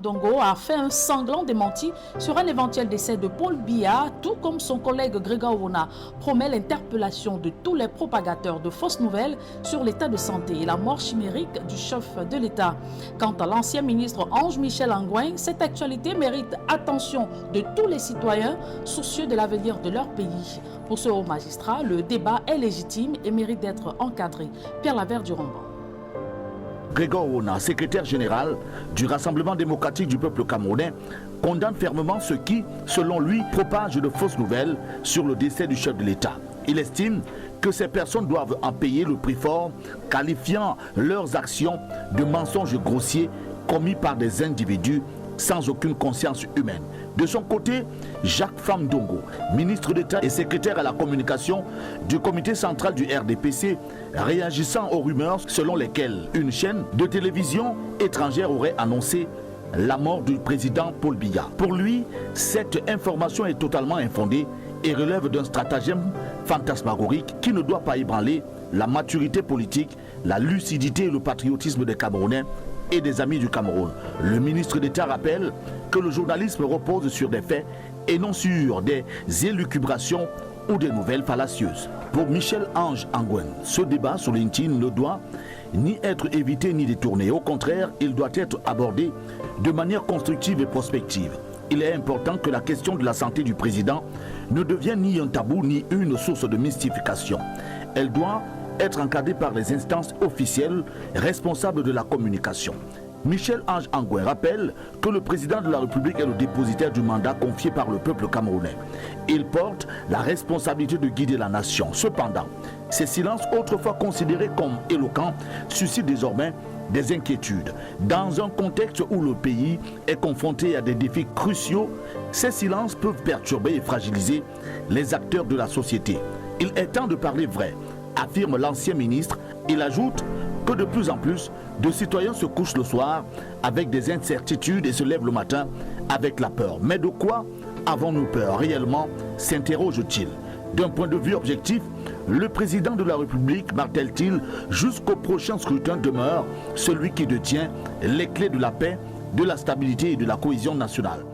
Dongo a fait un sanglant démenti sur un éventuel décès de Paul Biya, tout comme son collègue Grégoire Ouna promet l'interpellation de tous les propagateurs de fausses nouvelles sur l'état de santé et la mort chimérique du chef de l'État. Quant à l'ancien ministre Ange Michel Angouin, cette actualité mérite attention de tous les citoyens soucieux de l'avenir de leur pays. Pour ce haut magistrat, le débat est légitime et mérite d'être encadré. Pierre Lavert du Romban. Grégoire Ouna, secrétaire général du Rassemblement démocratique du peuple camerounais, condamne fermement ceux qui, selon lui, propagent de fausses nouvelles sur le décès du chef de l'État. Il estime que ces personnes doivent en payer le prix fort, qualifiant leurs actions de mensonges grossiers commis par des individus sans aucune conscience humaine. De son côté, Jacques Famdongo, ministre d'État et secrétaire à la communication du comité central du RDPC, réagissant aux rumeurs selon lesquelles une chaîne de télévision étrangère aurait annoncé la mort du président Paul Biya. Pour lui, cette information est totalement infondée et relève d'un stratagème fantasmagorique qui ne doit pas ébranler la maturité politique, la lucidité et le patriotisme des Camerounais et des amis du Cameroun. Le ministre d'État rappelle que le journalisme repose sur des faits et non sur des élucubrations ou des nouvelles fallacieuses. Pour Michel Ange Angouin, ce débat sur LinkedIn ne doit ni être évité ni détourné. Au contraire, il doit être abordé de manière constructive et prospective. Il est important que la question de la santé du président ne devienne ni un tabou ni une source de mystification. Elle doit être encadré par les instances officielles responsables de la communication. Michel Ange Angouin rappelle que le président de la République est le dépositaire du mandat confié par le peuple camerounais. Il porte la responsabilité de guider la nation. Cependant, ces silences autrefois considérés comme éloquents suscitent désormais des inquiétudes. Dans un contexte où le pays est confronté à des défis cruciaux, ces silences peuvent perturber et fragiliser les acteurs de la société. Il est temps de parler vrai, affirme l'ancien ministre. Il ajoute que de plus en plus de citoyens se couchent le soir avec des incertitudes et se lèvent le matin avec la peur. Mais de quoi avons-nous peur réellement, s'interroge-t-il. D'un point de vue objectif, le président de la République, martèle-t-il, jusqu'au prochain scrutin demeure celui qui détient les clés de la paix, de la stabilité et de la cohésion nationale.